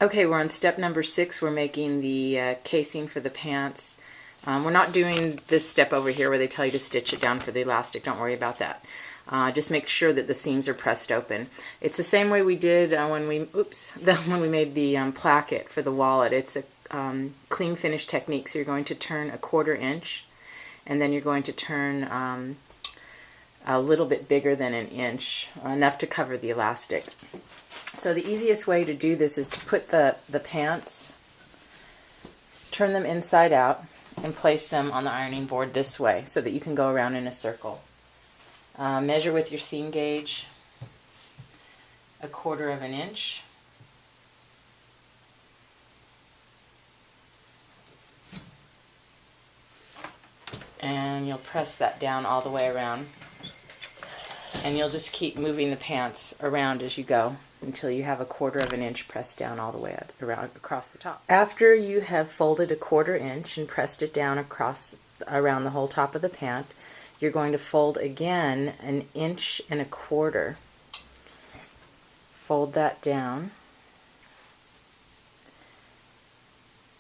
Okay, we're on step number 6. We're making the casing for the pants. We're not doing this step over here where they tell you to stitch it down for the elastic. Don't worry about that. Just make sure that the seams are pressed open. It's the same way we did when we made the placket for the wallet. It's a clean finish technique. So you're going to turn 1/4 inch, and then you're going to turn a little bit bigger than 1 inch, enough to cover the elastic. So the easiest way to do this is to put the pants, turn them inside out, and place them on the ironing board this way so that you can go around in a circle. Measure with your seam gauge 1/4 inch. And you'll press that down all the way around. And you'll just keep moving the pants around as you go until you have 1/4 inch pressed down all the way around across the top. After you have folded 1/4 inch and pressed it down around the whole top of the pant, you're going to fold again 1 1/4 inch. Fold that down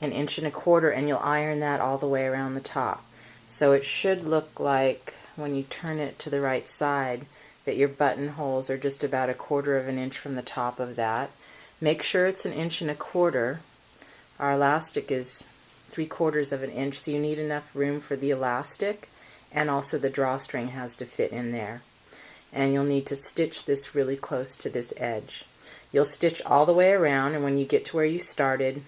1 1/4 inch, and you'll iron that all the way around the top. So it should look like, when you turn it to the right side, that your buttonholes are just about 1/4 inch from the top of that. Make sure it's 1 1/4 inch. Our elastic is 3/4 inch, so you need enough room for the elastic, and also the drawstring has to fit in there. And you'll need to stitch this really close to this edge. You'll stitch all the way around, and when you get to where you started,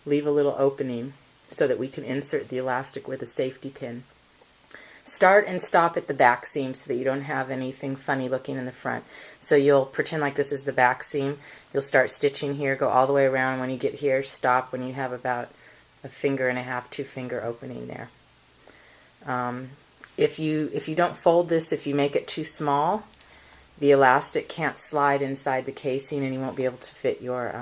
leave a little opening so that we can insert the elastic with a safety pin. Start and stop at the back seam so that you don't have anything funny looking in the front. So you'll pretend like this is the back seam. You'll start stitching here, go all the way around. When you get here, stop when you have about 1.5 finger, 2 finger opening there. If you don't fold this, if you make it too small, the elastic can't slide inside the casing and you won't be able to fit your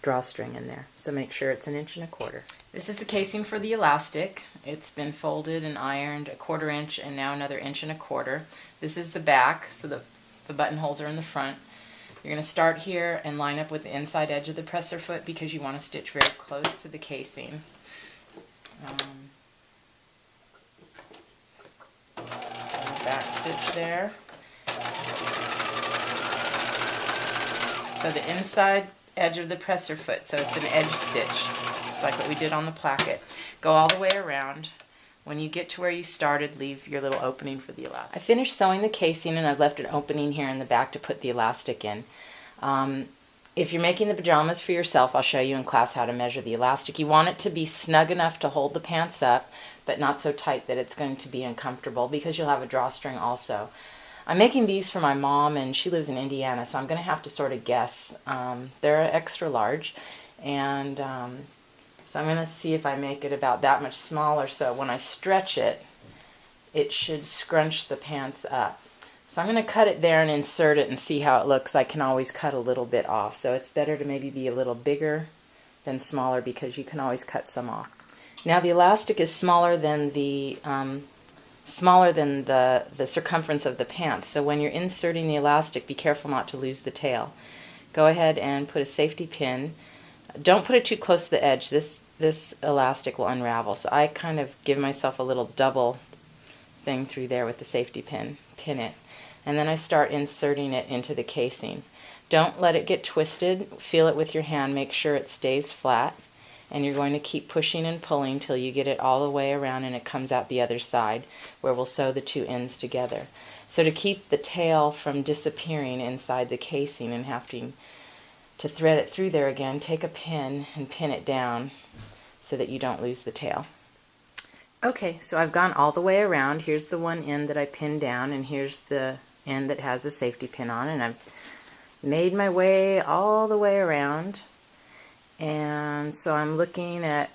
drawstring in there. So make sure it's 1 1/4 inch. This is the casing for the elastic. It's been folded and ironed 1/4 inch and now another 1 1/4 inch. This is the back, so the buttonholes are in the front. You're going to start here and line up with the inside edge of the presser foot because you want to stitch very close to the casing. Back stitch there. So the inside edge of the presser foot, so it's an edge stitch. It's like what we did on the placket. Go all the way around. When you get to where you started, leave your little opening for the elastic. I finished sewing the casing and I've left an opening here in the back to put the elastic in. If you're making the pajamas for yourself, I'll show you in class how to measure the elastic. You want it to be snug enough to hold the pants up, but not so tight that it's going to be uncomfortable because you'll have a drawstring also. I'm making these for my mom, and she lives in Indiana, so I'm going to have to sort of guess. They're extra large, and so I'm going to see if I make it about that much smaller, so when I stretch it, it should scrunch the pants up. So I'm going to cut it there and insert it and see how it looks. I can always cut a little bit off, so it's better to maybe be a little bigger than smaller because you can always cut some off. Now the elastic is smaller than the circumference of the pants, so when you're inserting the elastic, be careful not to lose the tail. Go ahead and put a safety pin. Don't put it too close to the edge. This elastic will unravel, so I kind of give myself a little double thing through there with the safety pin. Pin it, and then I start inserting it into the casing. Don't let it get twisted. Feel it with your hand. Make sure it stays flat. And you're going to keep pushing and pulling till you get it all the way around and it comes out the other side where we'll sew the two ends together. So to keep the tail from disappearing inside the casing and having to thread it through there again, take a pin and pin it down so that you don't lose the tail. Okay, so I've gone all the way around. Here's the one end that I pinned down, and here's the end that has a safety pin on, and I've made my way all the way around. And so I'm looking at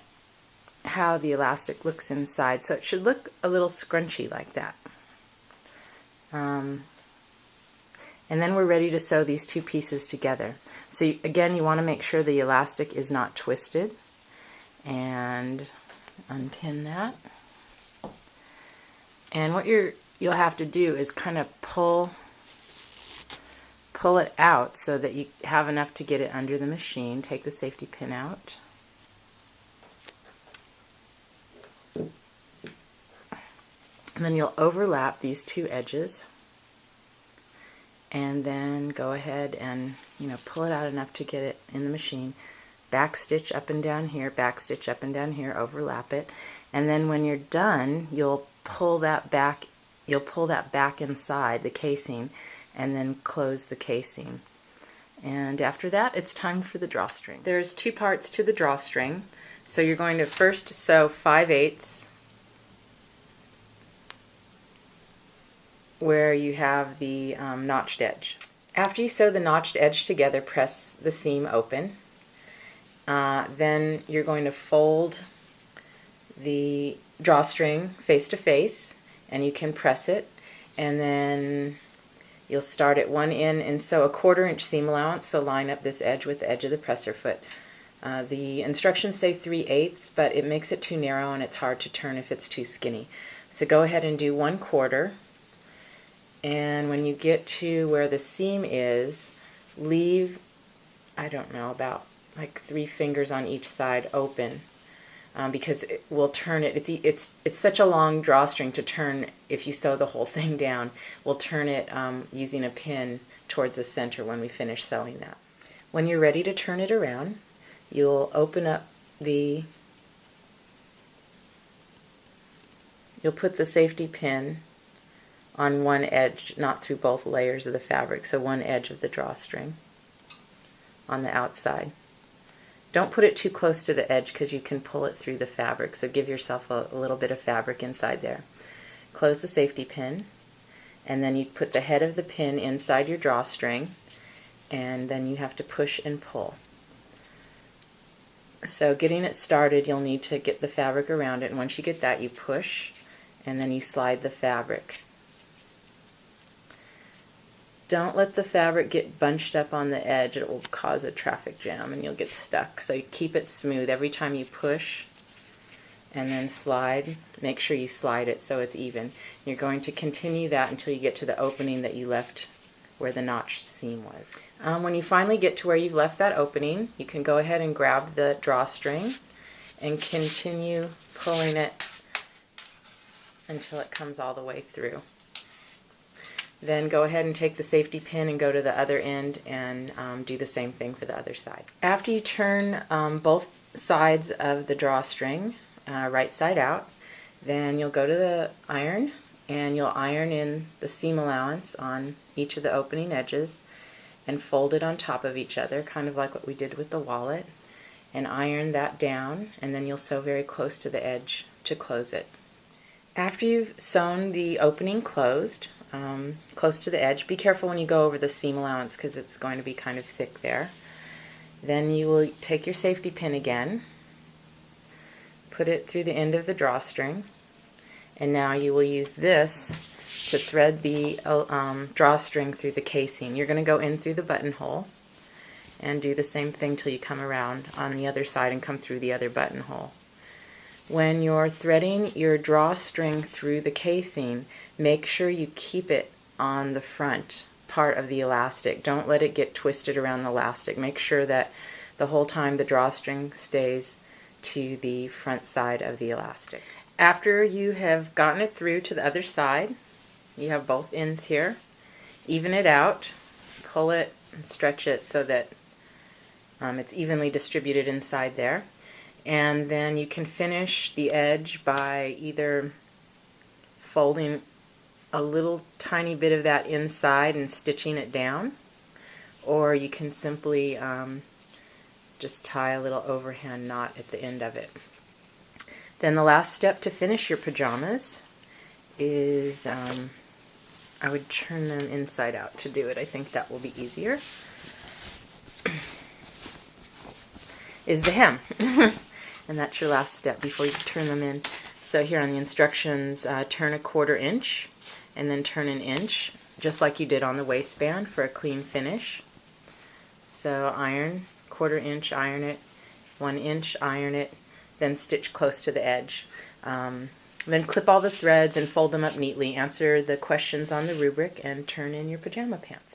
how the elastic looks inside. So it should look a little scrunchy like that. And then we're ready to sew these two pieces together. So again, you want to make sure the elastic is not twisted. And unpin that. And what you'll have to do is kind of pull pull it out so that you have enough to get it under the machine. Take the safety pin out. And then you'll overlap these two edges. And then go ahead and, pull it out enough to get it in the machine. Back stitch up and down here, back stitch up and down here, overlap it. And then when you're done, you'll pull that back inside the casing and then close the casing. And after that, it's time for the drawstring. There's two parts to the drawstring. So you're going to first sew 5/8 where you have the notched edge. After you sew the notched edge together, press the seam open. Then you're going to fold the drawstring face to face, and you can press it, and then you'll start at one end and sew a 1/4 inch seam allowance, so line up this edge with the edge of the presser foot. The instructions say 3/8, but it makes it too narrow and it's hard to turn if it's too skinny. So go ahead and do 1/4, and when you get to where the seam is, leave, I don't know, about like 3 fingers on each side open, because it will turn it. It's such a long drawstring to turn if you sew the whole thing down. We'll turn it using a pin towards the center when we finish sewing that. When you're ready to turn it around, you'll open up you'll put the safety pin on one edge, not through both layers of the fabric, so one edge of the drawstring on the outside. Don't put it too close to the edge because you can pull it through the fabric, so give yourself a little bit of fabric inside there. Close the safety pin, and then you put the head of the pin inside your drawstring, and then you have to push and pull. So getting it started, you'll need to get the fabric around it, and once you get that, you push, and then you slide the fabric. Don't let the fabric get bunched up on the edge. It will cause a traffic jam and you'll get stuck. So you keep it smooth. Every time you push and then slide, make sure you slide it so it's even. You're going to continue that until you get to the opening that you left where the notched seam was. When you finally get to where you've left that opening, you can go ahead and grab the drawstring and continue pulling it until it comes all the way through. Then go ahead and take the safety pin and go to the other end and do the same thing for the other side. After you turn both sides of the drawstring right side out, then you'll go to the iron and you'll iron in the seam allowance on each of the opening edges and fold it on top of each other, kind of like what we did with the wallet, and iron that down, and then you'll sew very close to the edge to close it. After you've sewn the opening closed, close to the edge, be careful when you go over the seam allowance because it's going to be kind of thick there. Then you will take your safety pin again, put it through the end of the drawstring, and now you will use this to thread the drawstring through the casing. You're going to go in through the buttonhole and do the same thing till you come around on the other side and come through the other buttonhole. When you're threading your drawstring through the casing, make sure you keep it on the front part of the elastic. Don't let it get twisted around the elastic. Make sure that the whole time the drawstring stays to the front side of the elastic. After you have gotten it through to the other side, you have both ends here, even it out, pull it and stretch it so that it's evenly distributed inside there. And then you can finish the edge by either folding a little tiny bit of that inside and stitching it down, or you can simply just tie a little overhand knot at the end of it. Then the last step to finish your pajamas is, I would turn them inside out to do it. I think that will be easier, is the hem. And that's your last step before you turn them in. So here on the instructions, turn a 1/4 inch and then turn an inch, just like you did on the waistband for a clean finish. So iron, 1/4 inch, iron it, 1 inch, iron it, then stitch close to the edge. Then clip all the threads and fold them up neatly. Answer the questions on the rubric and turn in your pajama pants.